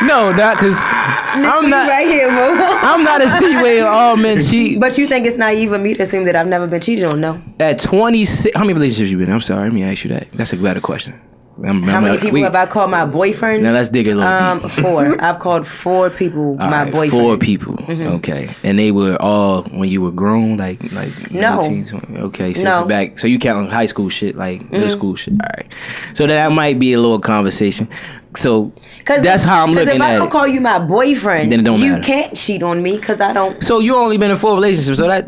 no, not because I'm not right here, bro. I'm not insinuating all men cheat. But you think it's naive of me to assume that I've never been cheated on? No. At 26, how many relationships you been in? I'm sorry, let me ask you that. That's a better question. How many people have I called my boyfriend? Now let's dig a little deep. 4. I've called 4 people my boyfriend. 4 people. Okay, and they were all when you were grown, like no. 19, 20. Okay, so back. So you count high school shit, like middle school shit. All right. So that might be a little conversation. So that's how I'm looking at it. Because if I don't call you my boyfriend, then it don't you matter. Can't cheat on me because I don't. So you only been in 4 relationships. So that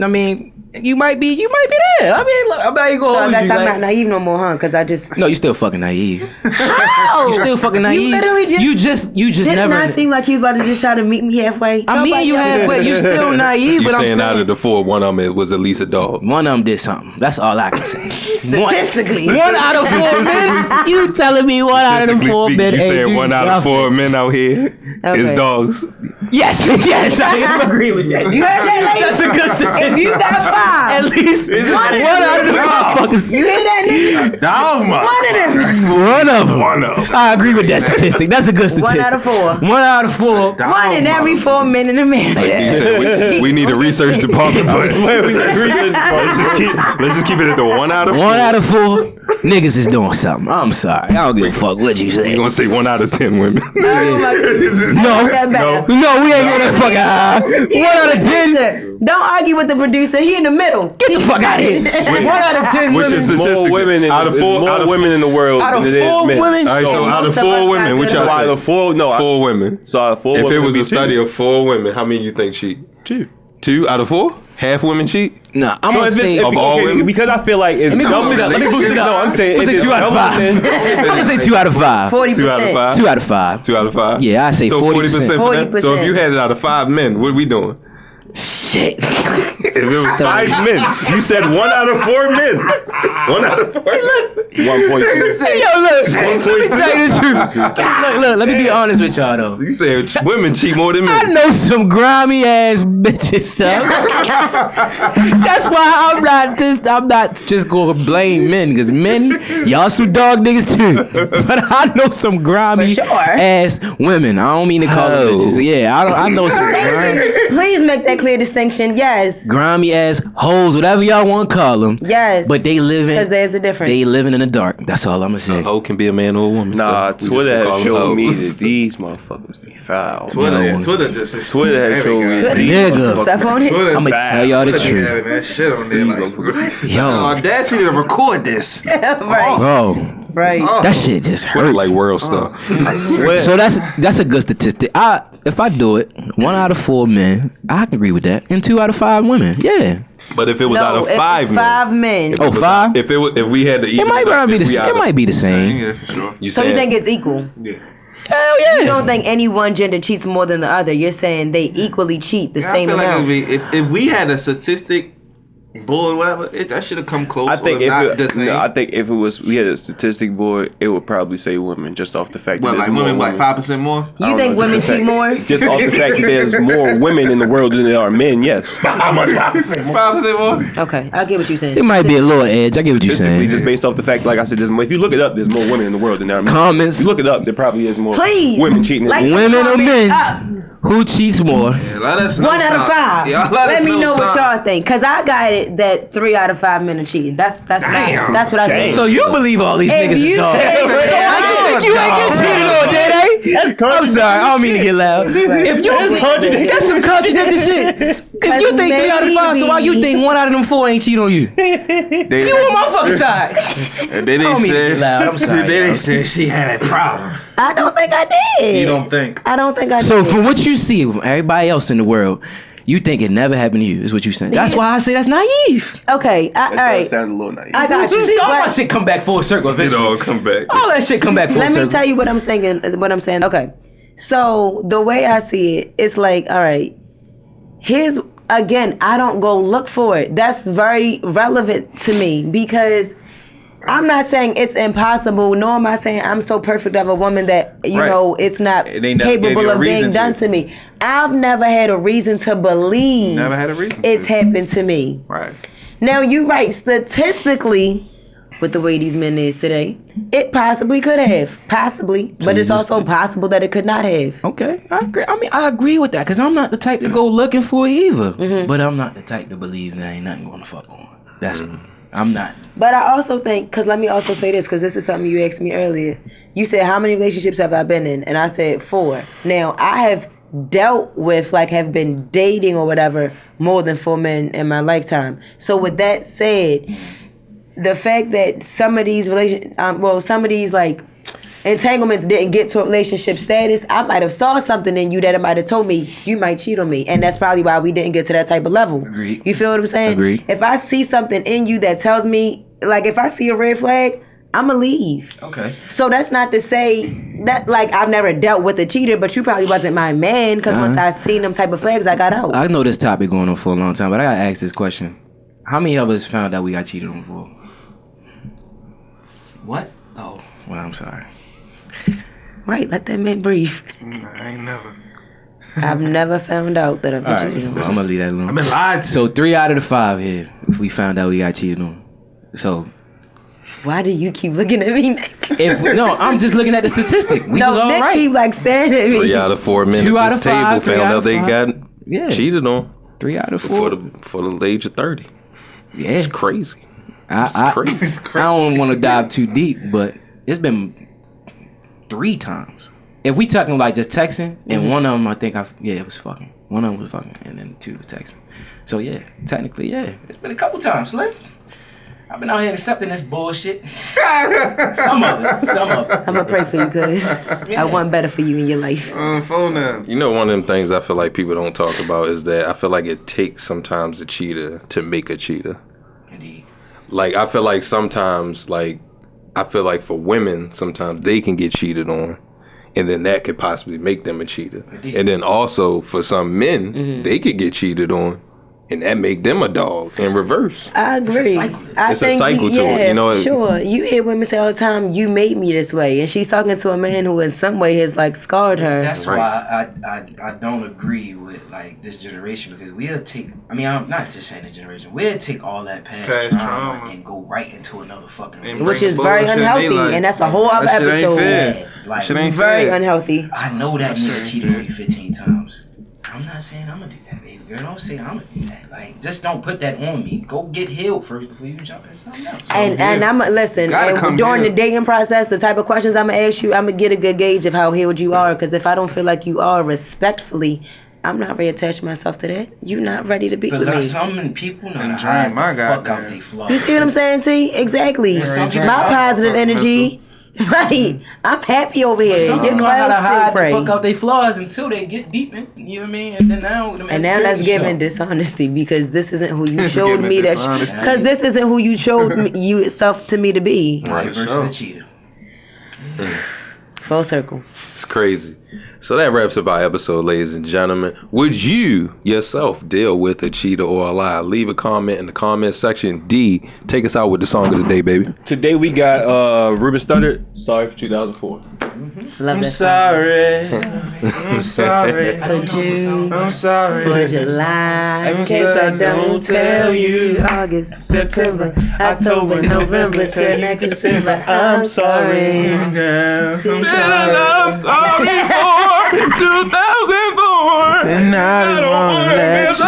you might be there. I mean, look, I'm not even So I gonna guess hold you. I'm Like, not naive no more, huh? Because I just no, you still fucking naive. how You still fucking naive. You literally just you just did never. not seem like you was about to just try to meet me halfway. I mean, you halfway. You still naive, You but I'm saying saying out of the four, one of them was at least a dog. one of them did something. That's all I can say. Statistically. One out of 4 men. You telling me one out of the 4 men? You ain't saying do one out of 4 nothing. men out here is Okay. dogs. Yes, yes, I agree with that. You heard that, lady? That's a good statistic. If you got At 5, least one out of the motherfuckers. you hear that, nigga? Dogma. One of them. One of them. One of 'em. I agree with that statistic. That's a good statistic. 1 out of 4. 1 out of 4. One in every 4 men in America. He said we need a research department. But let's just keep it at the 1 out of 4. 1 out of 4 niggas is doing something. I'm sorry. I don't give a fuck what you say. You gonna say 1 out of 10 women? Oh my goodness. No, That bad. no, we ain't going that fucking high. 1 out of 10. Producer, don't argue with the producer. He in the middle. Get the fuck out of here. 1 out of 10 Which women. is More women in out of 4 more women in the world Out of than it is 4 men. women. All right, so out of most of 4 us women, got which good y'all So out think? of 4, no, 4 women. so out of 4 If women it was be a study two. of 4 women, how many you think cheat? 2. 2 out of 4? Half women cheat? Nah, I'm So gonna if it's, say. if, Of all okay, women? because I feel like it's Let me boost it up. Let me boost it up. No, I'm saying I'm if gonna say it's 2 out of 5. double, then- I'm gonna say 2 out of 5. 40%. 2 out of 5? 2 out of 5. 2 out of 5? Yeah, I say so 40%. for that. So if 40%. you had it out of 5 men, what are we doing? Shit. If it was 5 men, you said 1 out of 4 men. 1 out of 4. 1.2. Yo, look. Let me tell you the truth. Look. Let me be honest with y'all though. You said women cheat more than I men. know some grimy ass bitches stuff. That's why I'm not just gonna blame men, because men, y'all some dog niggas too. But I know some grimy For sure. ass women. I don't mean to call them bitches. Yeah, I know some Please make that clear distinction. Yes. grimy ass hoes, whatever y'all want to call them. Yes. But they living. Because there's a difference. They living in the dark. That's all I'm gonna say. A hoe can be a man or a woman. Nah, so we Twitter just has gonna call showed them me hoes. that these motherfuckers be foul. Twitter just Twitter has showed me Twitter these Nigga. some stuff on it. Twitter, I'm gonna tell y'all the Twitter be truth. having that shit on there. Like, what? The Yo, audacity to record this. Right. bro, Right. that shit just Twitter hurts. like world stuff. I swear. So that's a good statistic. If I do it, 1 out of 4 men, I can agree with that, and 2 out of 5 women. Yeah, But if it was out of if 5 it's men. 5 men. If Oh, it was- 5? If we had to eat it might be the same. It might be the same. Yeah, for sure. You So you saying- think it's equal? Yeah. Hell yeah. You don't think any one gender cheats more than the other? You're saying they equally cheat the I same feel like amount. if we had a statistic board, whatever, that should have come close. I think or not the if same. I think if it was we had a statistic board, it would probably say women just off the fact What, that there's like more women, women. like 5% more? You think know, women just the cheat fact- more? Just off the fact that there's more women in the world than there are men, yes. How much? 5% more? Okay, I get what you're saying. It might be a little edge. I get what you're Statistically, saying. just based off the fact, like I said, there's more, if you look it up, there's more women in the world than there are men. Comments. If you look it up, there probably is more Please. women cheating than Like, men. Women or comment men? up. Who cheats more? Yeah, let us know. 1 out of some. 5. Yeah, let me know what some. y'all think, cause I got it that 3 out of 5 men are cheating. That's what I think. So you believe all these If niggas you is dogs? think- So why you think you ain't get cheated on, Daddy? I'm sorry, I don't mean to get loud. If you that's some contradicting shit. If you think 3 out of 5, so why you think 1 out of them 4 ain't cheat on you? They, You on my fucking side. and then I don't they mean to get said, loud. I'm sorry. then they y'all. said she had a problem. I don't think I did. You don't think? I don't think I did. So from what you see from everybody else in the world, you think it never happened to you, is what you saying. That's why I say that's naive. Okay, all That right. does sound a little naive. I got you. See, all my But shit come back full circle It eventually. all come back. All that shit come back full let circle. me tell you what I'm saying. Okay, so the way I see it, it's like, all right, here's again. I don't go look for it. That's very relevant to me because I'm not saying it's impossible, nor am I saying I'm so perfect of a woman that, you Right. know, it's not It ain't never gave capable you a of being reason done to. to me. I've never had a reason to believe Never had a reason it's to. happened to me. Right. Now, you're right. Statistically, with the way these men is today, it possibly could have. Possibly. But you it's just- also possible that it could not have. Okay, I agree. I mean, I agree with that because I'm not the type to go looking for it either. But I'm not the type to believe there ain't nothing going to fuck on. That's I'm not. But I also think, because let me also say this, because this is something you asked me earlier. You said, how many relationships have I been in? And I said 4. Now, I have dealt with, like, have been dating or whatever, more than 4 men in my lifetime. So with that said, the fact that some of these some of these, like, entanglements didn't get to a relationship status, I might have saw something in you that it might have told me you might cheat on me, and that's probably why we didn't get to that type of level. Agreed. You feel what I'm saying? Agreed. If I see something in you that tells me, like, if I see a red flag, I'ma leave. Okay. So that's not to say that, like, I've never dealt with a cheater, but you probably wasn't my man, because once I seen them type of flags, I got out. I know this topic going on for a long time, but I gotta ask this question: how many of us found out we got cheated on before? What? Oh, well, I'm sorry. Right, let that man breathe. I ain't never. I've never found out that I've been cheated on. Well, I'm gonna leave that alone. I've been lied to. So 3 out of the 5 here, we found out we got cheated on. So Why do you keep looking at me, Nick? no, I'm just looking at the statistic. We was all Nick right. keep like staring at me. 3 out of 4 men 2 at out this of 5, table 3 found out out of they 5. got Yeah. cheated on 3 out of 4. for the age of 30. Yeah, It's crazy. I crazy. I don't want to dive too deep, but it's been 3 times. If we talking like just texting, and one of them, I think it was fucking. One of them was fucking, and then 2 was texting. So yeah, technically, yeah, it's been a couple times, Slim. I've been out here accepting this bullshit. Some of it. I'm gonna pray for you, cause I want better for you in your life. Phone now. You know, one of them things I feel like people don't talk about is that I feel like it takes sometimes a cheater to make a cheater. Indeed. Like, I feel like sometimes, for women, sometimes they can get cheated on, and then that could possibly make them a cheater. Indeed. And then also, for some men, they could get cheated on, and that make them a dog in reverse. I agree. It's a cycle to it, you know. Sure. You hear women say all the time, "You made me this way," and she's talking to a man who, in some way, has like scarred her. That's why I don't agree with like this generation, because we'll take. I mean, I'm not just saying the generation. We'll take all that past trauma and go right into another fucking. And Which bring is the very bullshit unhealthy, they like. and that's a whole other That shit ain't episode. fair. Like, Shit It's ain't very fair. unhealthy. I know that nigga cheated on you 15 times. I'm not saying I'm gonna do that, baby girl. Don't say I'm gonna do that. Like, just don't put that on me. Go get healed first before you jump into something else. And I'm listen. Gotta And come during here. the dating process, the type of questions I'm gonna ask you, I'm gonna get a good gauge of how healed you are. Because if I don't feel like you are respectfully, I'm not reattaching myself to that. You're not ready to be But with like, me. some people know And how to drain hide my the fuck goddamn- out they flaws. You see what I'm saying, T? Exactly. Yeah, some My people- positive energy. Right. I'm happy over here. Some Your people know how to clouds still hide the pray. fuck out their flaws until they get deep in. You know what I mean? And then now, And now that's giving dishonesty, because this isn't who you showed giving me that. dishonesty. Because this isn't who you showed me, yourself to me to be. Right, versus sure. a cheater. Full circle. It's crazy. So that wraps up our episode, ladies and gentlemen. Would you yourself deal with a cheater or a lie? Leave a comment in the comment section. D, take us out with the song of the day, baby. Today we got Ruben Studdard. Sorry for 2004. Love I'm that. sorry. I'm sorry. For June, I'm sorry. for July, in I'm case I sorry, don't tell you. August, September, October, November, till next December. I'm sorry. I'm sorry. I'm sorry for 2004. And I don't wanna let you